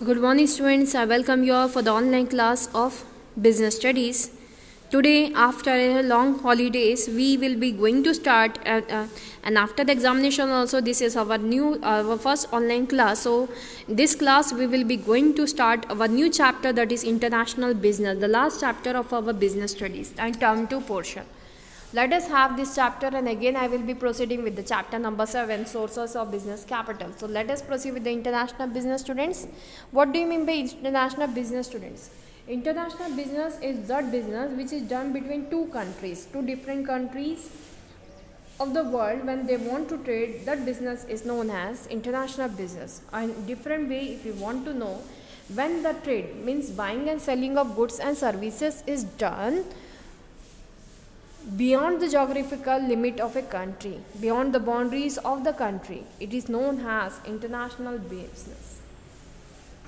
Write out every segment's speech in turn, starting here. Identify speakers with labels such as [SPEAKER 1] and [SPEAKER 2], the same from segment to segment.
[SPEAKER 1] Good morning, students. I welcome you all for the online class of Business Studies. Today, after a long holidays, we will be going to start, and after the examination also, this is our first online class. So, this class we will be going to start our new chapter, that is International Business, the last chapter of our Business Studies and Term 2 portion. Let us have this chapter, and again I will be proceeding with the chapter number 7, Sources of Business Capital. So let us proceed with the international business, students. What do you mean by international business, students? International business is that business which is done between two different countries of the world. When they want to trade, that business is known as international business. And different way, if you want to know, when the trade means buying and selling of goods and services is done beyond the geographical limit of a country, beyond the boundaries of the country, it is known as international business.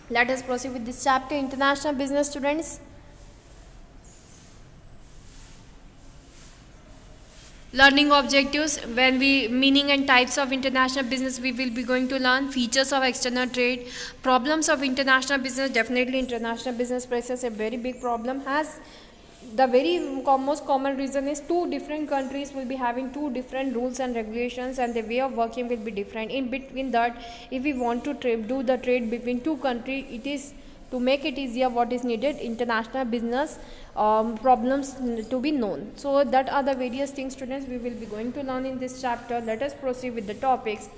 [SPEAKER 1] Let us proceed with this chapter, international business, students. Learning objectives. When we meaning and types of international business, we will be going to learn features of external trade, problems of international business. Definitely international business faces a very big problem, has the very most common reason is two different countries will be having two different rules and regulations, and the way of working will be different. In between that, if we want to do the trade between two countries, it is to make it easier, what is needed, international business problems to be known. So that are the various things, students, we will be going to learn in this chapter. Let us proceed with the topics.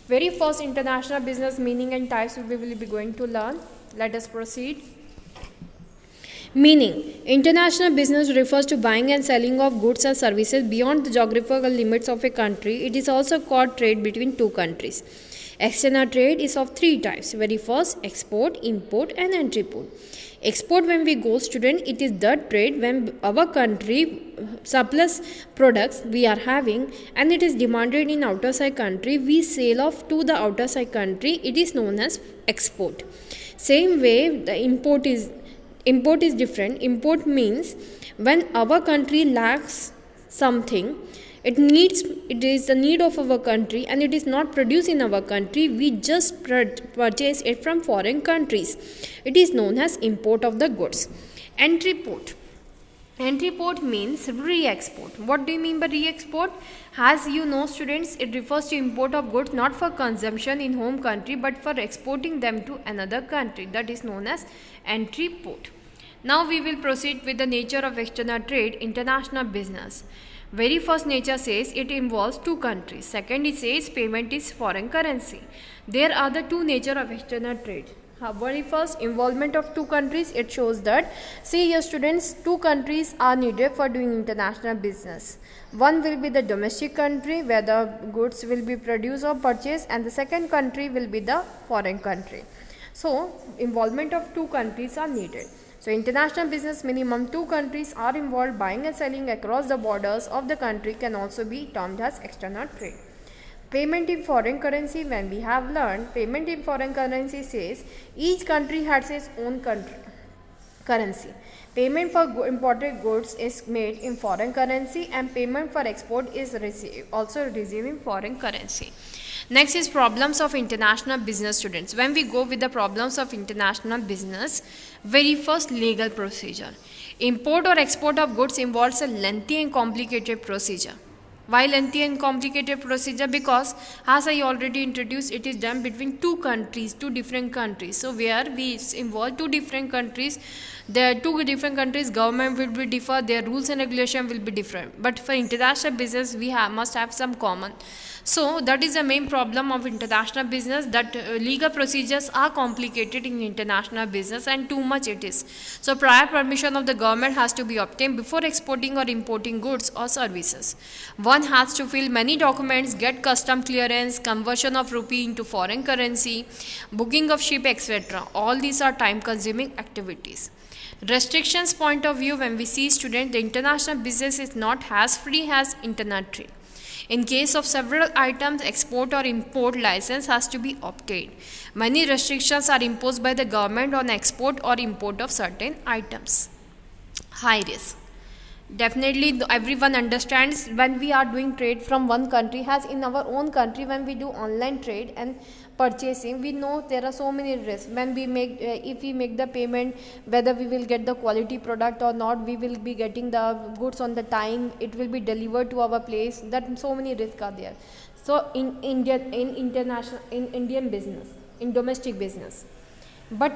[SPEAKER 1] Very first, international business meaning and types we will be going to learn. Let us proceed. Meaning. International business refers to buying and selling of goods and services beyond the geographical limits of a country. It is also called trade between two countries. External trade is of three types. Very first, export, import and entry-port. Export, when we go, student, it is that trade when our country surplus products we are having and it is demanded in outer side country, we sell off to the outer side country. It is known as export. Same way, the import is different. Import means when our country lacks something, it is the need of our country and it is not produced in our country, we just purchase it from foreign countries. It is known as import of the goods. Entry-port means re-export. What do you mean by re-export? As you know, students, it refers to import of goods not for consumption in home country but for exporting them to another country. That is known as entry-port. Now we will proceed with the nature of external trade, international business. Very first nature says it involves two countries. Second, it says payment is foreign currency. There are the two nature of external trade. Very first, involvement of two countries. It shows that, see here, students, two countries are needed for doing international business. One will be the domestic country where the goods will be produced or purchased, and the second country will be the foreign country. So involvement of two countries are needed. So international business, minimum two countries are involved. Buying and selling across the borders of the country can also be termed as external trade. Payment in foreign currency, when we have learned, payment in foreign currency says each country has its own currency. Payment for imported goods is made in foreign currency and payment for export is also received in foreign currency. Next is problems of international business, students. When we go with the problems of international business, very first, legal procedure. Import or export of goods involves a lengthy and complicated procedure. Why lengthy and complicated procedure? Because as I already introduced, it is done between two different countries. So where we involve two different countries, the two different countries government will be differ, their rules and regulation will be different. But for international business, we must have some common. So that is the main problem of international business, that legal procedures are complicated in international business and too much it is. So prior permission of the government has to be obtained before exporting or importing goods or services. One has to fill many documents, get custom clearance, conversion of rupee into foreign currency, booking of ship, etc. All these are time consuming activities. Restrictions point of view, when we see, student, the international business is not as free as internal trade. In case of several items, export or import license has to be obtained. Many restrictions are imposed by the government on export or import of certain items. High risk. Definitely everyone understands when we are doing trade from one country, as in our own country when we do online trade and purchasing, we know there are so many risks. When we make, if we make the payment, whether we will get the quality product or not, we will be getting the goods on the time, it will be delivered to our place, that so many risks are there. So in Indian business, in domestic business, but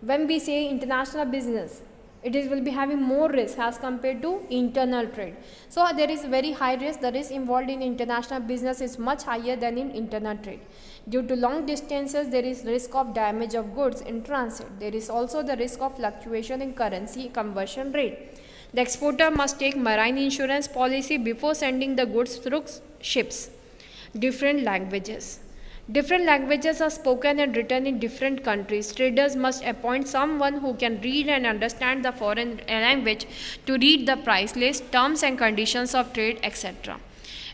[SPEAKER 1] when we say international business, will be having more risk as compared to internal trade. So there is very high risk. The risk involved in international business is much higher than in internal trade. Due to long distances, there is risk of damage of goods in transit. There is also the risk of fluctuation in currency conversion rate. The exporter must take marine insurance policy before sending the goods through ships. Different languages. Different languages are spoken and written in different countries. Traders must appoint someone who can read and understand the foreign language to read the price list, terms and conditions of trade, etc.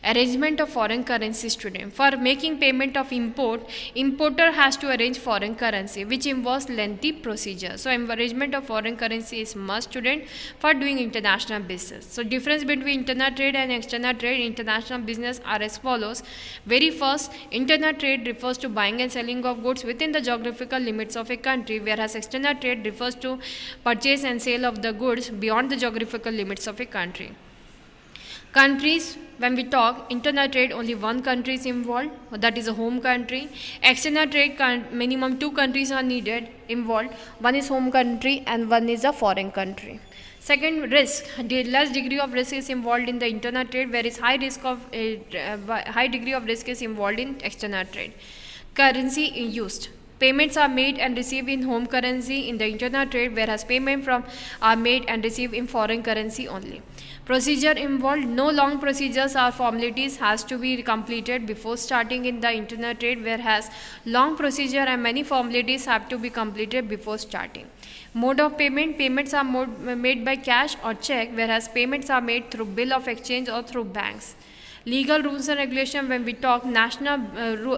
[SPEAKER 1] Arrangement of foreign currency. Student, for making payment of import, importer has to arrange foreign currency, which involves lengthy procedure. So arrangement of foreign currency is must, student, for doing international business. So difference between internal trade and external trade, international business are as follows. Very first, internal trade refers to buying and selling of goods within the geographical limits of a country, whereas external trade refers to purchase and sale of the goods beyond the geographical limits of a country. Countries, when we talk internal trade, only one country is involved, that is a home country. External trade, minimum 2 countries are needed involved. One is home country and one is a foreign country. Second, risk. The less degree of risk is involved in the internal trade, whereas high degree of risk is involved in external trade. Currency used. Payments are made and received in home currency in the internal trade, whereas payment are made and received in foreign currency only. Procedure involved. No long procedures or formalities has to be completed before starting in the internal trade, whereas long procedure and many formalities have to be completed before starting. Mode of payment. Payments are made by cash or check, whereas payments are made through bill of exchange or through banks. Legal rules and regulations. When we talk national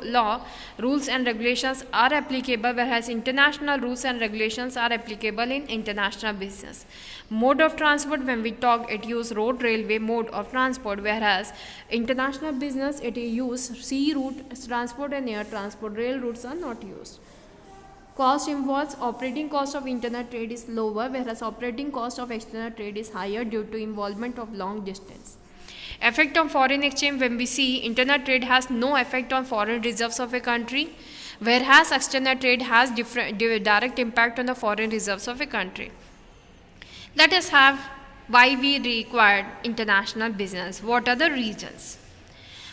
[SPEAKER 1] law, rules and regulations are applicable, whereas international rules and regulations are applicable in international business. Mode of transport. When we talk, it use road railway mode of transport, whereas international business it use sea route transport and air transport. Rail routes are not used. Cost involves operating cost of internal trade is lower, whereas operating cost of external trade is higher due to involvement of long distance. Effect on foreign exchange. When we see internal trade has no effect on foreign reserves of a country, whereas external trade has direct impact on the foreign reserves of a country. Let us have why we required international business. What are the reasons?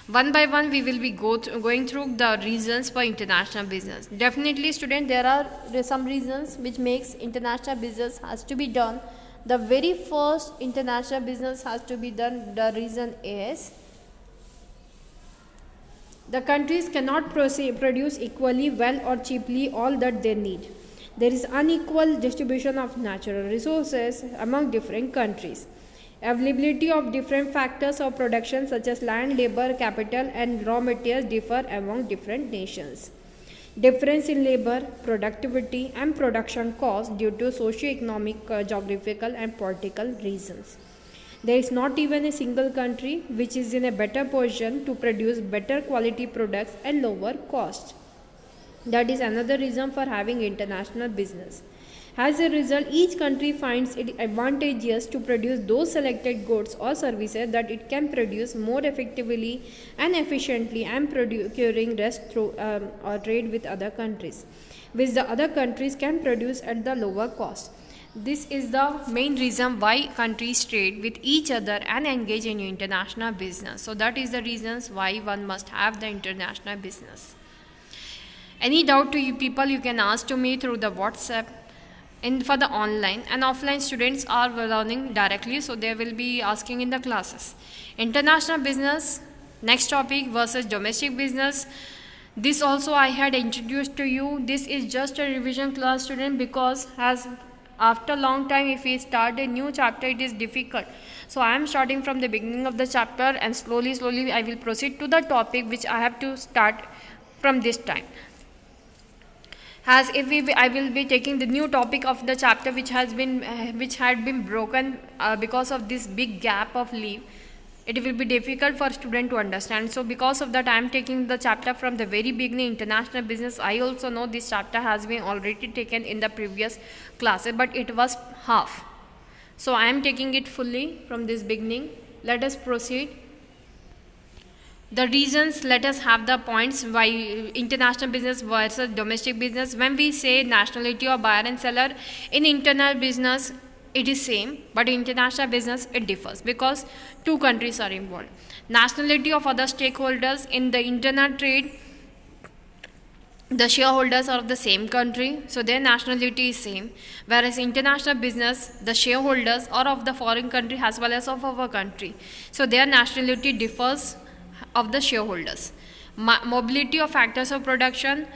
[SPEAKER 1] One by one we will be going through the reasons for international business. Definitely student, there are some reasons which makes international business has to be done. The very first international business has to be done. The reason is the countries cannot produce equally well or cheaply all that they need. There is unequal distribution of natural resources among different countries. Availability of different factors of production such as land, labor, capital and raw materials differ among different nations. Difference in labor, productivity and production costs due to socio-economic, geographical and political reasons. There is not even a single country which is in a better position to produce better quality products at lower cost. That is another reason for having international business. As a result, each country finds it advantageous to produce those selected goods or services that it can produce more effectively and efficiently and procuring rest through or trade with other countries, which the other countries can produce at the lower cost. This is the main reason why countries trade with each other and engage in international business. So that is the reasons why one must have the international business. Any doubt to you people, you can ask to me through the WhatsApp. And for the online and offline students are learning directly, so they will be asking in the classes. International business, next topic versus domestic business. This also I had introduced to you. This is just a revision class student, because as after long time if we start a new chapter it is difficult. So I am starting from the beginning of the chapter and slowly I will proceed to the topic which I have to start from this time. As if I will be taking the new topic of the chapter which had been broken because of this big gap of leave. it will be difficult for student to understand. So because of that, I am taking the chapter from the very beginning, international business. I also know this chapter has been already taken in the previous classes, but it was half. So I am taking it fully from this beginning. Let us proceed. The reasons, let us have the points why international business versus domestic business. When we say nationality of buyer and seller, in internal business it is same, but in international business it differs because two countries are involved. Nationality of other stakeholders in the internal trade, the shareholders are of the same country, so their nationality is same. Whereas international business, the shareholders are of the foreign country as well as of our country, so their nationality differs of the shareholders. Mobility of factors of production,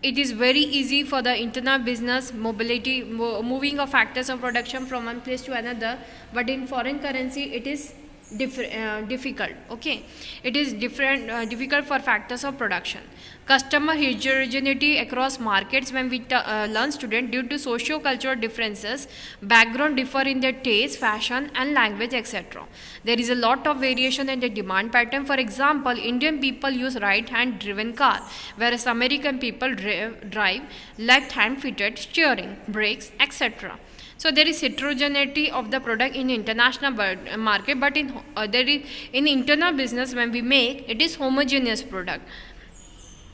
[SPEAKER 1] it is very easy for the internal business mobility, moving of factors of production from one place to another, but in foreign currency it is difficult. Okay, it is difficult for factors of production. Customer heterogeneity across markets, when we learn student, due to socio-cultural differences, background differ in their taste, fashion and language, etc. There is a lot of variation in the demand pattern. For example, Indian people use right hand driven car, whereas American people drive left hand fitted steering, brakes, etc. So there is heterogeneity of the product in international market, but in internal business, when we make, it is homogeneous product.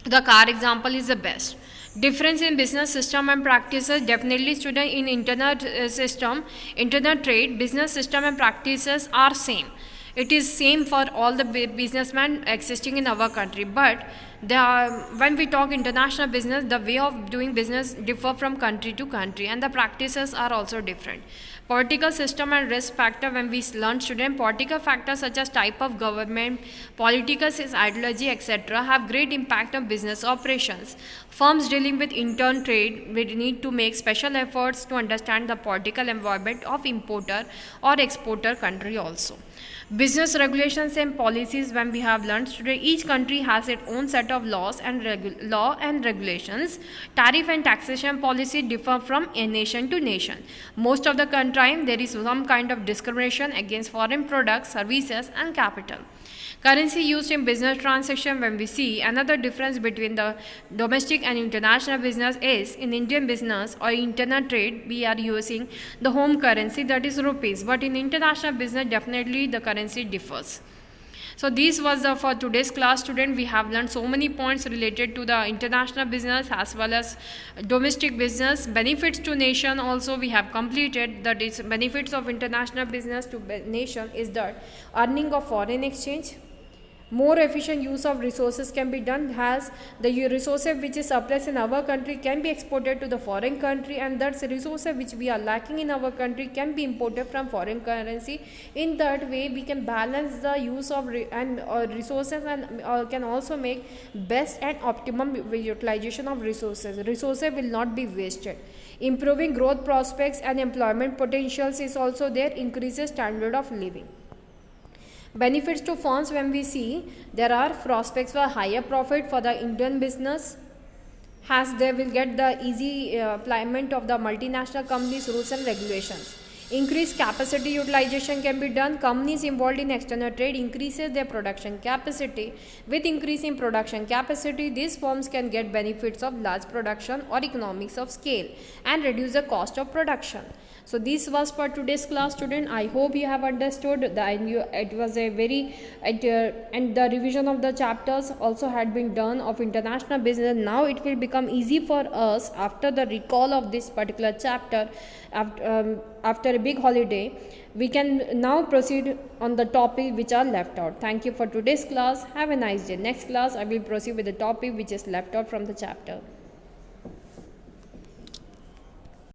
[SPEAKER 1] The car example is the best. Difference in business system and practices, definitely student, in internal system, internal trade, business system and practices are same. It is same for all the businessmen existing in our country, but when we talk international business, the way of doing business differ from country to country and the practices are also different. Political system and risk factor, when we learn student, political factors such as type of government, political ideology, etc. have great impact on business operations. Firms dealing with intern trade will need to make special efforts to understand the political environment of importer or exporter country also. Business regulations and policies, when we have learned today, each country has its own set of laws and regulations. Tariff and taxation policy differ from a nation to nation. Most of the time there is some kind of discrimination against foreign products, services and capital. Currency used in business transaction, when we see, another difference between the domestic and international business is, in Indian business or internal trade we are using the home currency, that is rupees, but in international business definitely the currency differs. So this was for today's class student. We have learned so many points related to the international business as well as domestic business. Benefits to nation also we have completed, that is benefits of international business to nation is that earning of foreign exchange, more efficient use of resources can be done, as the resources which is surplus in our country can be exported to the foreign country, and that's resources which we are lacking in our country can be imported from foreign currency. In that way we can balance the use of resources and can also make best and optimum utilization of resources. Resources will not be wasted. Improving growth prospects and employment potentials is also there, increases standard of living. Benefits to firms, when we see, there are prospects for higher profit for the Indian business, as they will get the easy employment of the multinational companies, rules and regulations. Increased capacity utilization can be done. Companies involved in external trade increases their production capacity. With increase in production capacity, these firms can get benefits of large production or economics of scale and reduce the cost of production. So this was for today's class student. I hope you have understood that it was a very and the revision of the chapters also had been done of international business. Now it will become easy for us after the recall of this particular chapter. After a big holiday, we can now proceed on the topic which are left out. Thank you for today's class. Have a nice day. Next class I will proceed with the topic which is left out from the chapter.